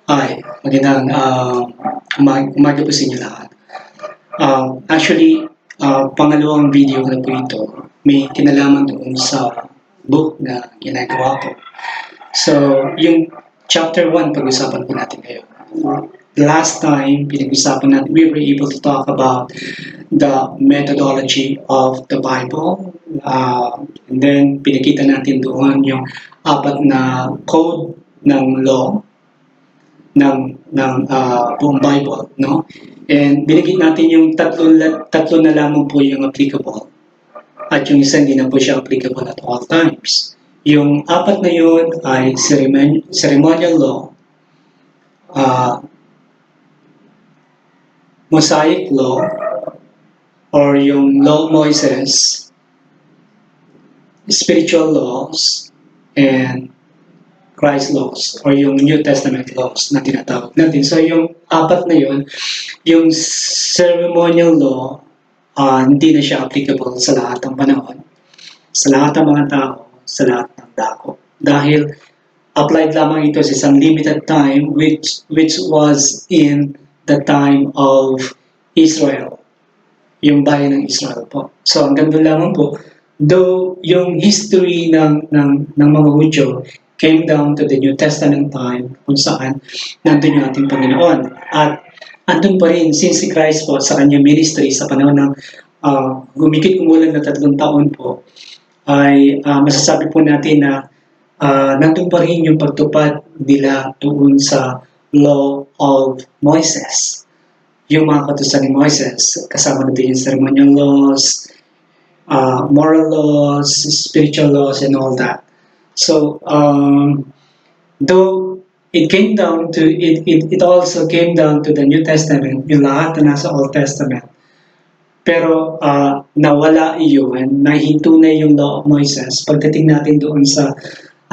Hi, magandang umaga po sa inyo lahat. Pangalawang video ko na po ito, may kinalaman doon sa book na ginagawa ko. So, yung chapter 1, pag-usapan po natin ngayon. Last time, pinag-usapan natin, we were able to talk about the methodology of the Bible. And then, pinakita natin doon yung apat na code ng law ng buong Bible, no? And binigit natin yung tatlo na lamang po yung applicable. At yung isa hindi na po siya applicable at all times. Yung apat na yun ay ceremonial law, Mosaic law, or yung law of Moses, spiritual laws, and Christ laws or yung New Testament laws na tinatawag natin. So yung apat na yun, yung ceremonial law, hindi na siya applicable sa lahat ng panahon, sa lahat ng mga tao, sa lahat ng dako. Dahil applied lamang ito sa isang limited time which was in the time of Israel, yung bayan ng Israel po. So hanggang doon lamang po, though yung history ng mga Hudyo came down to the New Testament time kung saan nandun yung ating Panginoon. At andun pa rin, since si Christ po sa kanyang ministry sa panahon ng humigit kumulang na 3 taon po, ay masasabi po natin na nandun pa rin yung pagtupad nila doon sa law of Moses. Yung mga katusan ni Moses, kasama na din yung ceremonial laws, moral laws, spiritual laws, and all that. So, though it came down to, it also came down to the New Testament, yung lahat na nasa Old Testament. Pero nawala iyon, nahinto na yung law of Moses. Pagdating natin doon sa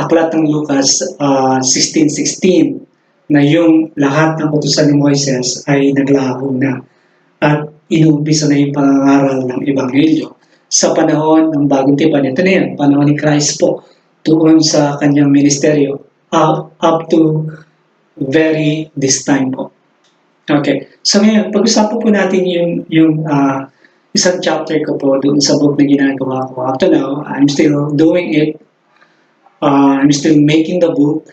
aklat ng Lucas 16:16, na yung lahat ng utusan ni Moises ay naglaho na at inuumpisa na yung pangangaral ng Ebanghelyo. Sa panahon ng Bagong Tipan, ito na yan, panahon ni Christ po, doon sa kanyang ministeryo up to very this time po. Okay. So ngayon, pag-usapan po natin yung isang chapter ko po doon sa book na ginagawa ko. Up to now, I'm still doing it. I'm still making the book.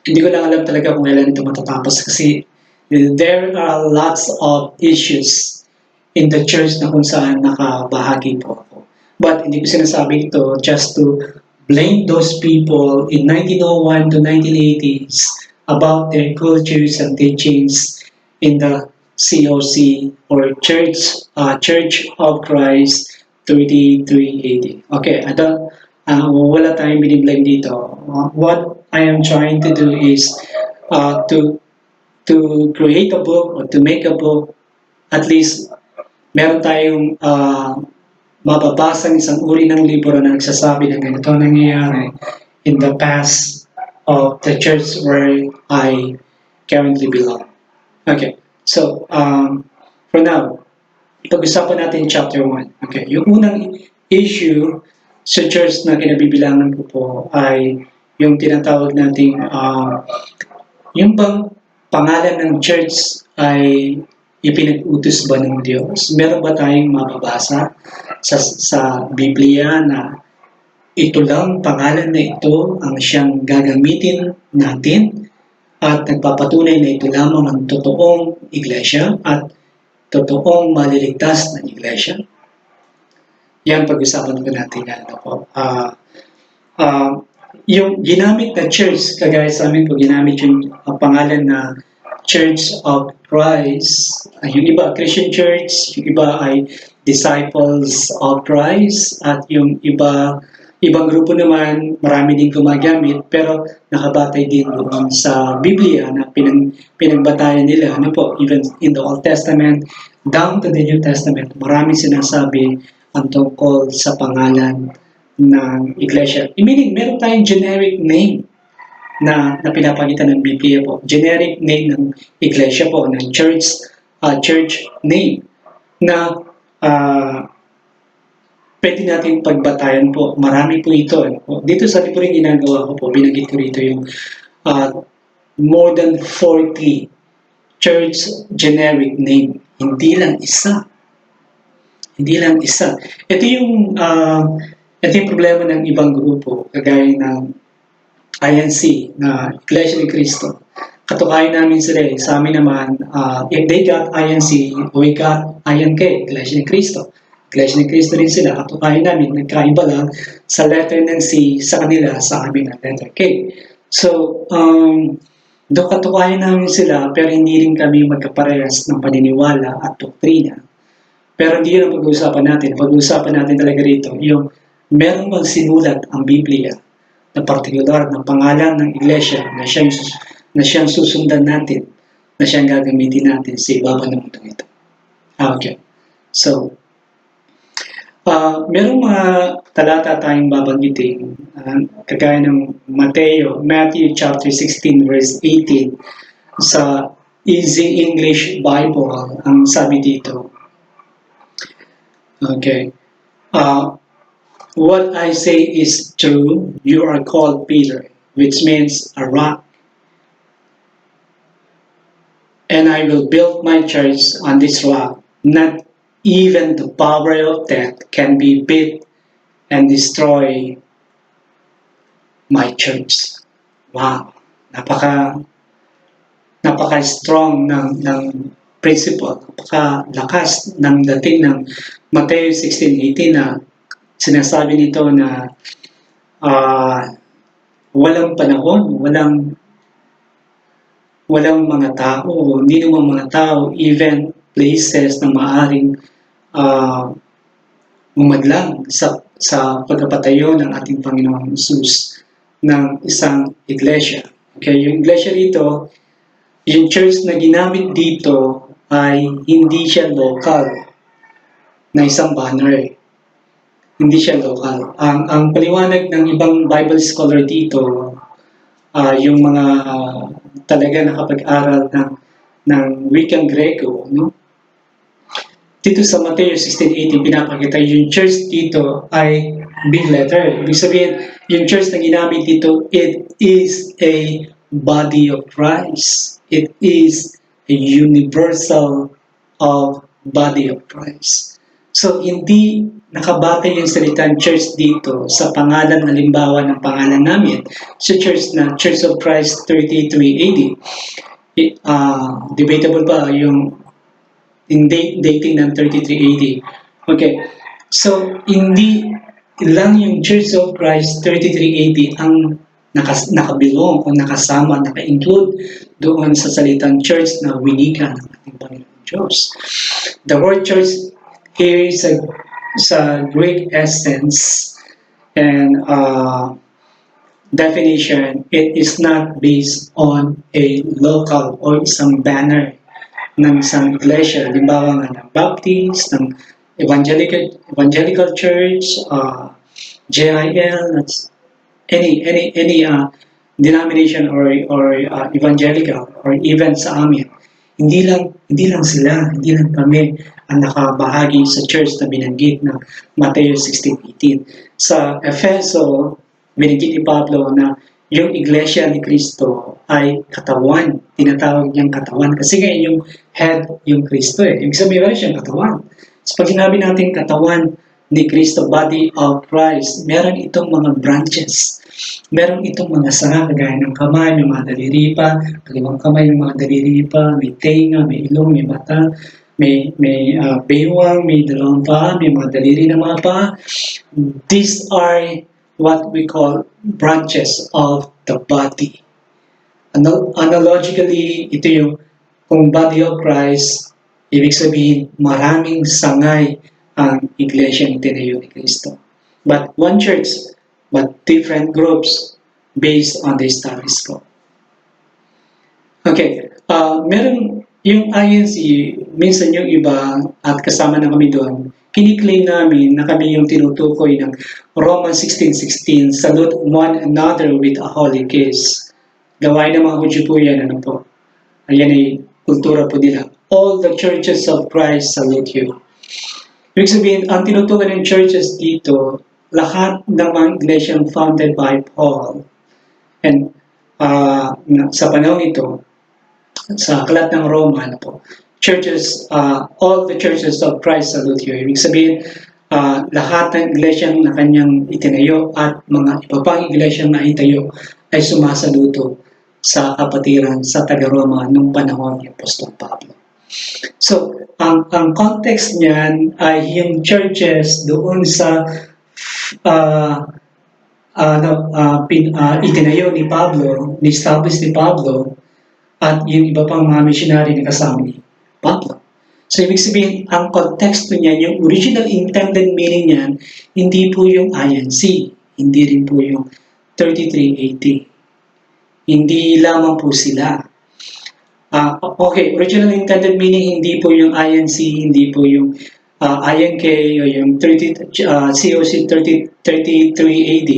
Hindi ko lang alam talaga kung kailan ito matatapos kasi there are lots of issues in the church na kung saan nakabahagi po ako. But hindi ko sinasabi ito just to blame those people in 1901 to 1980s about their cultures and teachings in the COC or Church of Christ 3380. Okay, wala tayong biniblame dito. What I am trying to do is to create a book or to make a book, at least meron tayong mababasang isang uri ng libro na nagsasabi na ganito nangyayari in the past of the church where I currently belong. Okay, so for now, pag-usapan natin chapter 1. Okay, yung unang issue sa church na kinabibilangan ko po ay yung tinatawag nating yung bang pangalan ng church ay ipinag-utos ba ng Diyos? Meron ba tayong mababasa sa Biblia na ito lang, pangalan na ito ang siyang gagamitin natin at nagpapatunay na ito lamang ang totoong iglesia at totoong maliligtas na iglesia? Yan, pag-usapan ko natin yan. Yung ginamit na church, kagaya sa amin po, ginamit yung pangalan na Church of Christ. Yung iba, Christian Church, yung iba ay Disciples of Christ, at yung ibang grupo naman, marami din gumagamit, pero nakabatay din doon sa Biblia na pinagbatayan nila. Ano po, even in the Old Testament, down to the New Testament, maraming sinasabi ang tungkol sa pangalan ng iglesia. Meaning, meron tayong generic name na pinapagitan ng Biblia po. Generic name ng iglesia po, ng church name na pwede natin pagbatayan po. Marami po ito. Dito sa libro yung ginagawa ko po, binagit ko rito yung more than 40 church generic name. Hindi lang isa. Hindi lang isa. Ito yung problema ng ibang grupo, kagaya ng INC, na Iglesia ni Cristo. Katukayan namin sila eh. Sa amin naman, if they got INC, we got INK, Iglesia ni Cristo. Iglesia ni Cristo rin sila. Katukayan namin, nagkaiba lang sa letter ng C sa kanila, sa amin ang letter K. So, doon katukayan namin sila, pero hindi rin kami magkaparehas ng paniniwala at doktrina. Pero hindi yun ang pag-uusapan natin. Pag-uusapan natin talaga rito, yung meron bang sinulat ang Biblia na partikular na pangalan ng iglesia na siyang susundan natin, na siyang gagamitin natin sa ibaba ng mundo ito. Okay. So, merong mga talata tayong babanggitin, kagaya ng Matthew chapter 16 verse 18, sa Easy English Bible, ang sabi dito, okay, what I say is true, you are called Peter, which means a rock. And I will build my church on this rock. Not even the power of death can be beat and destroy my church. Wow! Napaka-strong ng principle, napaka-lakas ng dating ng Matthew 16:18 na sinasabi nito na walang panahon, walang mga tao, hindi naman mga tao, even places na maaring umadlang sa pagkapatayo ng ating Panginoong Jesus ng isang iglesia. Okay, yung iglesia dito, yung church na ginamit dito ay hindi siya local na isang banner. Hindi siya local. Ang paliwanag ng ibang Bible scholar dito, yung mga talaga nakapag-aral ng wikang Greko, no? Dito sa Matthew 16:18, pinapakita yung church dito ay big letter. Ibig sabihin, yung church na ginamit dito, it is a body of Christ. It is a universal of body of Christ. So, hindi nakabatay yung salitang church dito sa pangalan, halimbawa ng pangalan namin, sa church na Church of Christ 33 AD. Debatable pa yung dating ng 33 AD. Okay. So, hindi lang yung Church of Christ 33 AD ang nakabilong o nakasama, naka-include doon sa salitang church na winika ng ating Panginoon Diyos. The word church here is sa Greek essence and definition, it is not based on a local or isang banner ng isang iglesia, halimbawa nga ng Baptist, ng Evangelical Church, JIL, any denomination or evangelical, or even sa amin. Hindi lang kami ang nakabahagi sa church na binanggit ng Matthew 16:18. Sa Efeso, binanggit ni Pablo na yung iglesia ni Cristo ay katawan. Tinatawag niyang katawan. Kasi nga yung head, yung Cristo eh. Ibig sabihin wala siyang katawan. So pag sinabi natin katawan ni Cristo, body of Christ, meron itong mga branches. Meron itong mga sanga, kagaya ng kamay, may mga daliri pa, kalimang kamay, may mga daliri pa, may tenga, may ilong, may mata, may baywang, may dalawang paa, may mga daliri na mga paa. These are what we call branches of the body. Analogically, ito yung kung body of Christ, ibig sabihin maraming sangay ang iglesia ng tinayo ni Cristo. But one church, but different groups based on the status quo. Okay, meron yung INC, minsan yung iba, at kasama na kami doon, kiniklaim namin na kami yung tinutukoy ng Romans 16:16, salute one another with a holy kiss. Gawain ng mga Hudyo po yan, ano po. Ayan ay kultura po nila. All the churches of Christ salute you. Ibig sabihin, ang tinutukoy ng churches dito, lahat ng mga iglesyang founded by Paul. And sa panahon ito, sa aklat ng Roma, ano po, churches, all the churches of Christ salute you. Ibig sabihin, lahat ng iglesyang na kanyang itinayo at mga iba pang iglesyang na itayo ay sumasaluto sa kapatiran sa taga-Roma nung panahon ni Apostol Pablo. So, ang context niyan ay yung churches doon sa itinayo ni Pablo, ni-establish ni Pablo, at yung iba pang mga missionary na kasama ni Pablo. So, ibig sabihin, ang konteksto niya, yung original intended meaning niyan, hindi po yung INC, hindi rin po yung 33 AD. Hindi lamang po sila. Okay, original intended meaning, hindi po yung INC, hindi po yung INK, o yung COC 33 AD,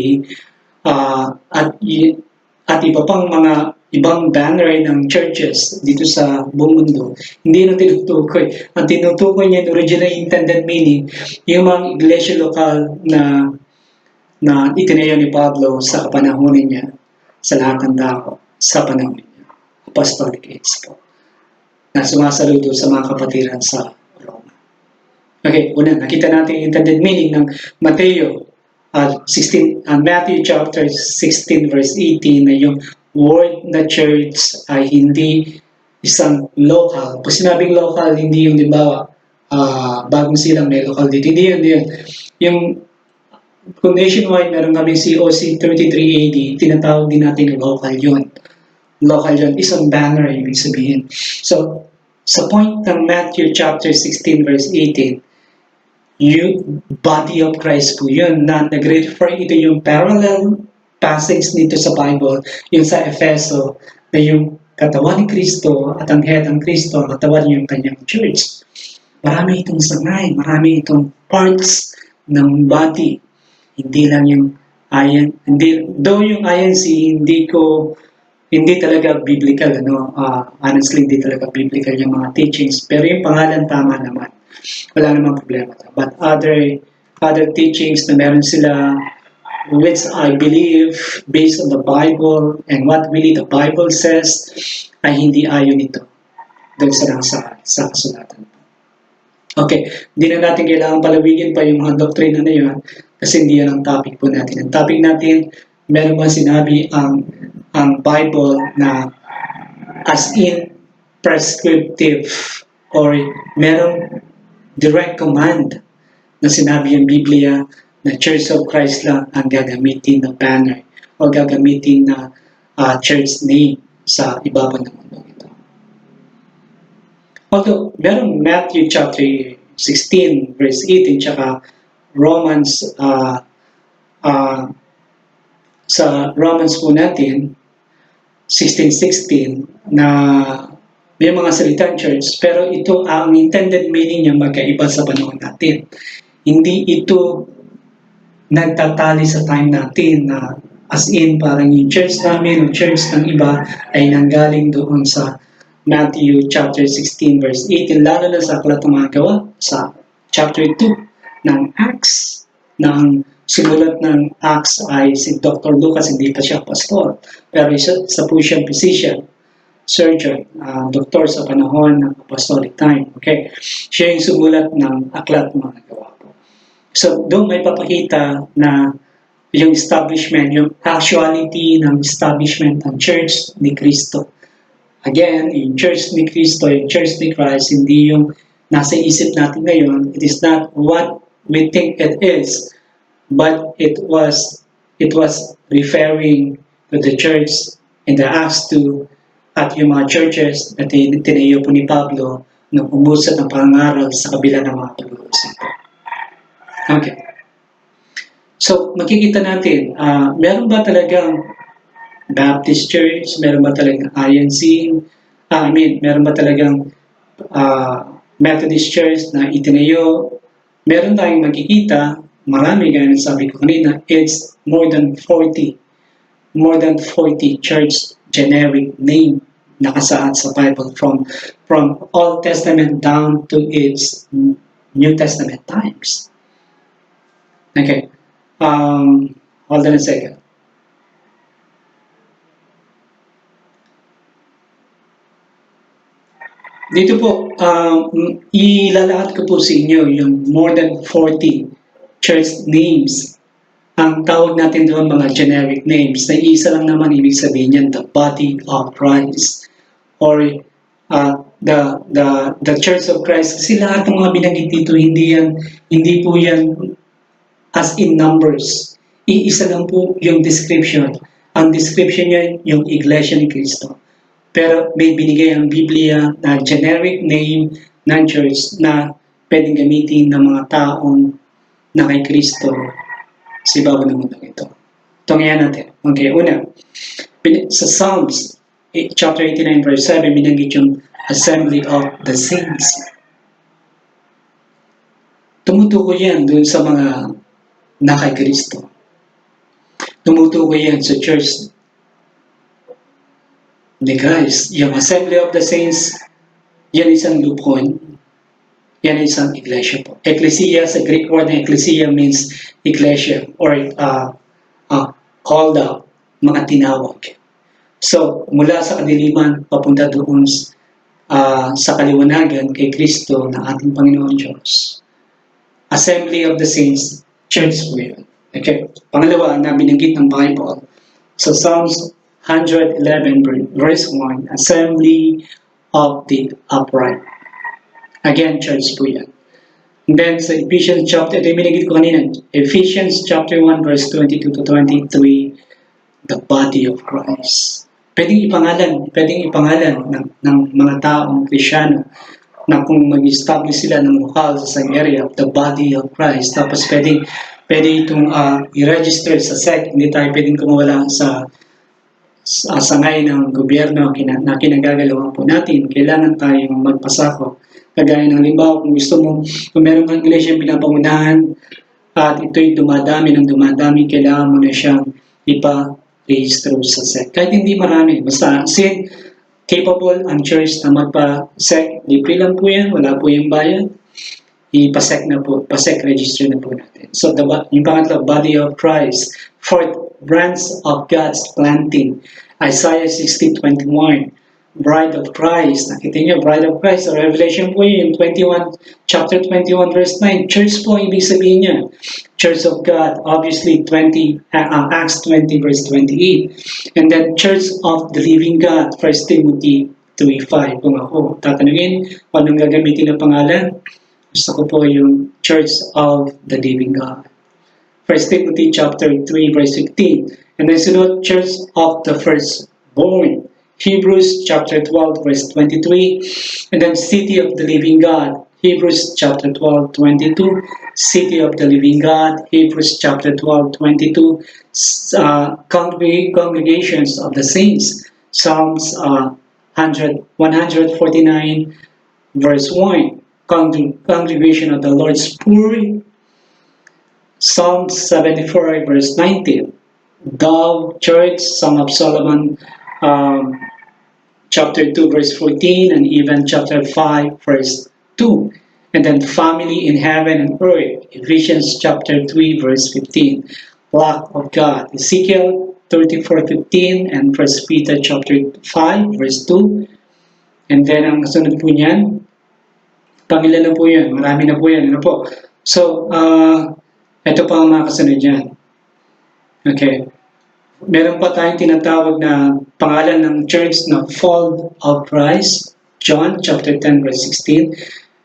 at iba pang mga ibang banner ng churches dito sa buong mundo, hindi na tinutukoy. Ang tinutukoy niya, original intended meaning, yung mga iglesia lokal na itinayo ni Pablo sa kapanahonan niya, sa lahat ng dako, sa panahon niya, apostolic age po, na sumasaludo sa mga kapatiran sa Roma. Okay, una, nakita natin yung intended meaning ng Matthew chapter 16 verse 18 na yung word na church ay hindi isang local. Pag sinabing local, hindi yung, di ba, bagong silang may local dito. Hindi yun. Yung kung nationwide, meron kami COC 33 AD, tinatawag din natin local yun. Local yun, isang banner, ibig sabihin. So, sa point ng Matthew chapter 16 verse 18, yung body of Christ po yun, na nag-refer, ito yung parallel passage nito sa Bible, yung sa Efeso, na yung katawan ni Kristo at ang head ng Kristo, katawan yung kanyang church. Marami itong sangay, marami itong parts ng body. Hindi lang yung though yung INC, hindi talaga biblical, honestly, hindi talaga biblical yung mga teachings, pero yung pangalan tama naman. Wala namang problema. But other teachings na meron sila, which I believe based on the Bible and what really the Bible says, ay hindi ayon ito doon sa kasulatan. Okay, hindi na natin kailangan palawigin pa yung mga doktrina na yun kasi hindi yan ang topic po natin. Ang topic natin, meron ba sinabi ang Bible na as in prescriptive or merong direct command na sinabi ang Biblia na Church of Christ lang ang gagamitin na banner o gagamitin na church name sa ibabaw ng mundo ito. Although, merong Matthew chapter 16 verse 18 tsaka Romans sa Romans po natin 16:16 na may mga salitang church, pero ito ang intended meaning niya magkaiba sa panahon natin. Hindi ito nagtatali sa time natin na as in parang yung church namin o church ng iba ay nanggaling doon sa Matthew chapter 16 verse 18, lalo na sa aklat ng mga gawa, sa chapter 2 ng Acts, ng sinulat ng Acts ay si Dr. Lucas, hindi pa siya pastor, pero isa po siyang physician, surgeon, doktor sa panahon ng apostolic time. Okay? Siya yung sumulat ng aklat ng mga gawa. So, doon may papakita na yung establishment, yung actuality ng establishment ng church ni Kristo. Again, yung church ni Kristo, yung church ni Christ, hindi yung nasa isip natin ngayon. It is not what we think it is, but it was referring to the church in the Acts 2 at yung mga churches na tinayo po ni Pablo na umusad ng pangaral sa kabila ng mga pag-uusap. Okay. So, makikita natin, meron ba talagang Baptist Church? Meron ba talagang INC? Meron ba talagang Methodist Church na itinayo? Meron tayong makikita, marami, gaya ng sabi ko kanina, it's more than 40 church generic name nakasaad sa Bible from Old Testament down to its New Testament times. Okay. Hold on a second. Dito po, ilalahad ko po sa inyo yung more than 40 church names. Ang tawag natin doon mga generic names, na isa lang naman ibig sabihin yan, the body of Christ. Or the Church of Christ. Kasi lahat ng mga binanggit dito, hindi po yan as in numbers. Iisa lang po yung description. Ang description niya yung Iglesia ni Cristo. Pero may binigay ang Biblia na generic name ng church na pwedeng gamitin ng mga taong na kay Kristo sa ibabaw ng mundo ito. Tungyan natin. Okay, una, sa Psalms chapter 89 verse 7, binanggit yung assembly of the saints. Tumutukoy yan doon sa mga na kay Kristo. Tumutukoy yan sa church ni Christ. Yung assembly of the saints, yan isang lupon. Yan isang iglesia po. Ecclesia, sa Greek word na ecclesia means iglesia or called out, mga tinawag. So, mula sa kadiliman, papunta doon sa kaliwanagan kay Kristo na ating Panginoon Diyos. Assembly of the Saints, church po yun. Okay. Pangalawa na binanggit ng Bible, sa Psalms 111 verse 1, assembly of the upright. Again, church po yan. And then sa Ephesians chapter, ito yung binanggit ko kanina, Ephesians chapter 1 verse 22 to 23, the body of Christ. Pwedeng ipangalan ng mga taong Kristiyano na kung mag-establish sila ng lokal sa isang area, the body of Christ. Tapos pwede itong i-register sa SEC. Hindi tayo pwedeng kumawala sa sangay ng gobyerno na kinagagalawan po natin. Kailangan tayong magpasako. Kagaya ng halimbawa, kung gusto mo, kung meron kang iglesia yung pinapangunahan at ito'y dumadami, kailangan mo na siyang ipa-register sa SEC. Kahit hindi marami, basta sin capable ang church na magpa-SEC, libre lang po yan, wala po yung bayad, ipasek na po, pasek register na po natin. So, yung pangatlo, body of Christ. Fourth, branch of God's planting. Isaiah 60:21. Bride of Christ. Nakita niyo, Bride of Christ. So, Revelation po yun, chapter 21, verse 9. Church po, ibig sabihin niya. Church of God, obviously, Acts 20, verse 28. And then, Church of the Living God, 1 Timothy 3:5. Kung ako tatanungin, anong gagamitin na pangalan? Gusto ko po yung Church of the Living God. 1 Timothy chapter 3, verse 15. And then sunod, Church of the Firstborn. Hebrews chapter 12, verse 23. And then City of the Living God. Hebrews chapter 12, 22. City of the Living God. Hebrews chapter 12, 22. Congregations of the Saints. Psalms 149, verse 1. Congregation of the Lord's poor. Psalm 74 verse 19. Dove Church, Song of Solomon, chapter 2 verse 14, and even chapter 5 verse 2. And then family in heaven and earth, Ephesians chapter 3 verse 15. Flock of God, Ezekiel 34:15 and 1 Peter chapter 5 verse 2. And then ang kasunod po niyan, pamilya na po yan, marami na po yan. Ano po? So, ito pa ang mga kasunod yan. Okay. Meron pa tayong tinatawag na pangalan ng church na Fold of Christ, John chapter 10 verse 16.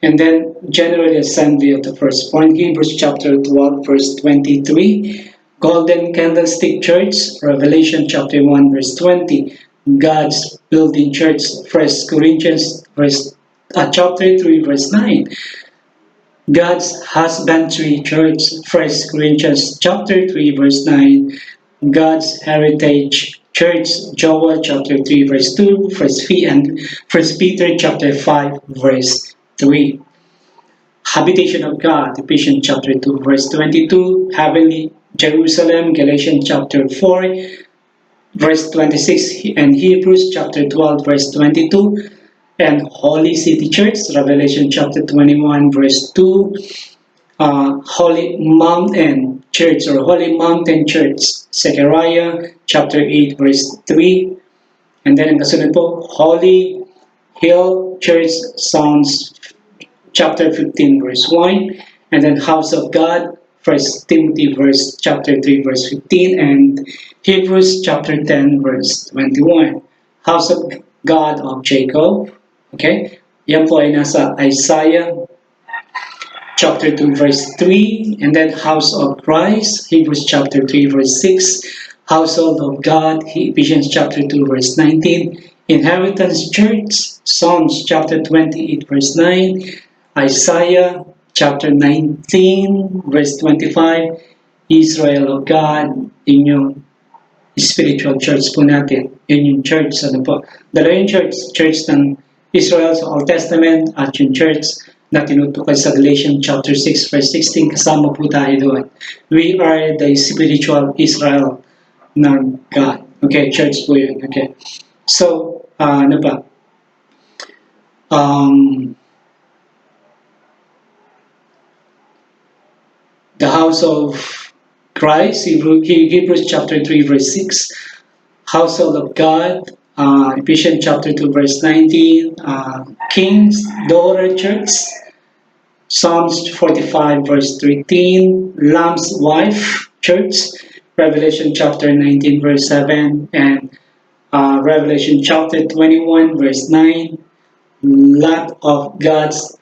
And then, General Assembly of the Firstborn, Hebrews chapter 12 verse 23. Golden Candlestick Church, Revelation chapter 1 verse 20. God's Building Church, 1 Corinthians chapter 3 verse 9. God's Husbandry Church, 1 Corinthians chapter 3 verse 9. God's Heritage Church, Joel chapter 3 verse 2, 1 Peter chapter 5 verse 3. Habitation of God, Ephesians chapter 2 verse 22. Heavenly Jerusalem, Galatians chapter 4 verse 26, and Hebrews chapter 12 verse 22. And Holy City Church, Revelation chapter 21 verse 2, Holy Mountain Church or Holy Mountain Church, Zechariah chapter 8 verse 3, and then ang kasunod po, Holy Hill Church sounds chapter 15 verse 1, and then House of God, First Timothy chapter 3 verse 15, and Hebrews chapter 10 verse 21. House of God of Jacob, okay? Yan po ay nasa Isaiah chapter 2 verse 3, and then House of Christ, Hebrews chapter 3 verse 6, Household of God, Ephesians chapter 2 verse 19, Inheritance Church, Psalms chapter 28 verse 9, Isaiah chapter 19 verse 25, Israel of God, yun yung spiritual church po natin. Yun yung church, ano po. Dalawa yung church ng Israel sa Old Testament at yung church na tinutukoy sa Galatians chapter 6 verse 16, kasama po tayo doon. We are the spiritual Israel ng God. Okay, church po yun. Okay. So, ano ba? The house of Christ, Hebrews chapter 3 verse 6, household of God, Ephesians chapter 2 verse 19, King's Daughter Church, Psalms 45 verse 13, Lamb's Wife Church, Revelation chapter 19 verse 7, and Revelation chapter 21 verse 9, lot of God's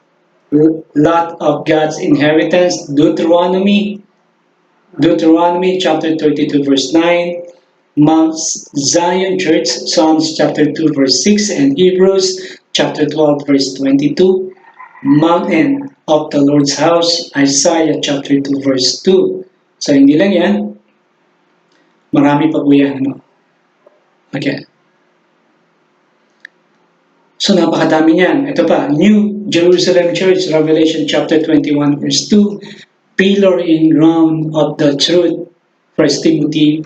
inheritance, Deuteronomy chapter 32 verse 9, Mount Zion Church, Psalms chapter 2 verse 6, and Hebrews chapter 12 verse 22, Mountain of the Lord's House, Isaiah chapter 2 verse 2. So hindi lang yan, marami pa po yan. Ano? Okay. So napakadami niyan. Ito pa, New Jerusalem Church, Revelation chapter 21 verse 2, Pillar in ground of the truth, First Timothy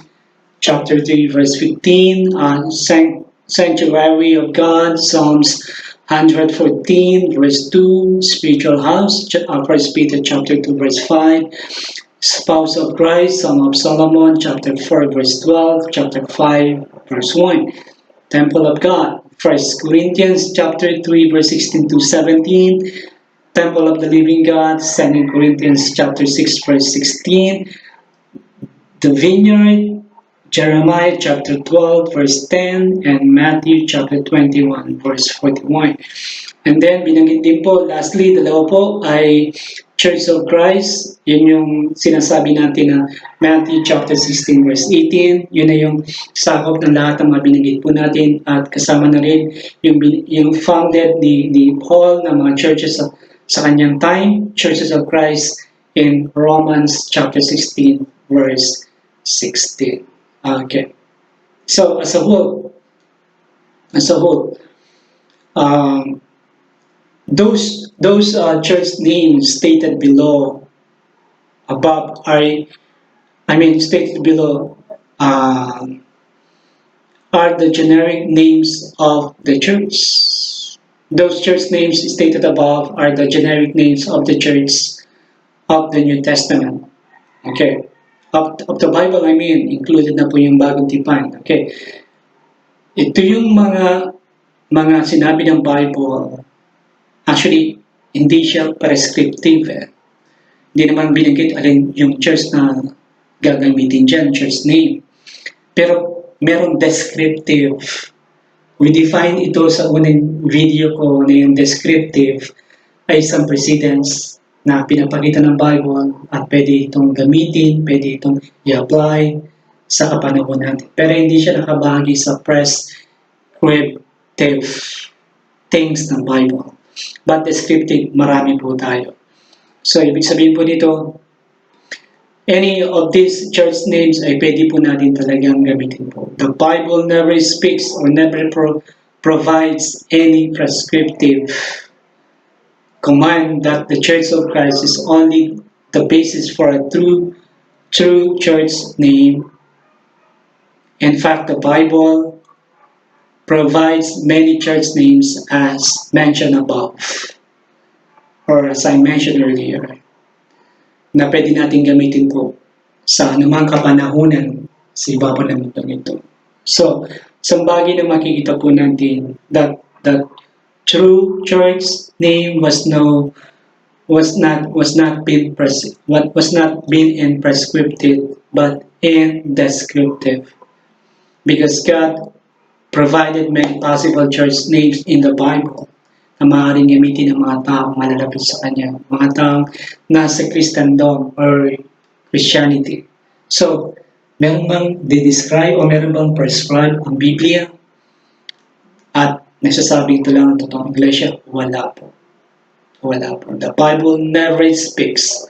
chapter 3 verse 15, Sanctuary of God, Psalms 114 verse 2, Spiritual House, First Peter chapter 2 verse 5, Spouse of Christ, Song of Solomon chapter 4 verse 12, chapter 5 verse 1, Temple of God, 1 Corinthians chapter 3 verse 16 to 17, Temple of the Living God, 2 Corinthians chapter 6 verse 16, the Vineyard, Jeremiah chapter 12 verse 10, and Matthew chapter 21 verse 41. And then binanggit din po, lastly, dalawa po ay Church of Christ, yun yung sinasabi natin na Matthew chapter 16 verse 18, yun na yung sakop ng lahat ng mga binanggit po natin, at kasama na rin yung founded ni Paul na mga churches sa kanyang time, Churches of Christ in Romans chapter 16 verse 16. Okay. So as a whole, those church names stated below above stated below are the generic names of the church. Those church names stated above are the generic names of the church of the New Testament. Okay. Of the Bible, included na po yung Bagong Tipan. Okay. Ito yung mga sinabi ng Bible. Actually, hindi siya prescriptive. Hindi naman binanggit alin yung church na gagamitin dyan, church name. Pero meron descriptive. We define ito sa unang video ko na yung descriptive ay isang precedence na pinapakita ng Bible at pwede itong gamitin, pwede itong i-apply sa kapanahon natin. Pero hindi siya nakabahagi sa prescriptive things ng Bible. But descriptive, marami po tayo. So, ibig sabihin po dito, any of these church names ay pwede po natin talagang gamitin po. The Bible never speaks or never provides any prescriptive command that the Church of Christ is only the basis for a true church name. In fact, the Bible provides many church names as mentioned above, or as I mentioned earlier, na pwede natin gamitin po sa anumang kapanahunan sa ibabaw ng mundong ito. So, isang bagay na makikita po natin that true church name was not been in prescriptive but in descriptive, because God provided many possible church names in the Bible na maaaring gamitin ng mga taong malalapit sa Kanya, mga taong nasa Christendom or Christianity. So, meron bang de-describe o meron bang prescribe ang Biblia at nagsasabi ito lang ang totoong iglesia? Wala po. Wala po. The Bible never speaks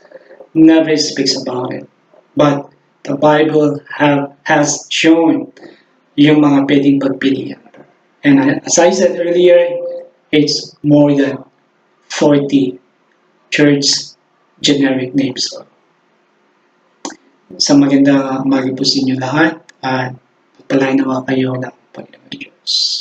about it. But the Bible has shown yung mga pwedeng pagpilian. And as I said earlier, it's more than 40 church generic names. Sa magandang umaga po sa inyo lahat at pagpalain nawa kayo ng Panginoon Diyos.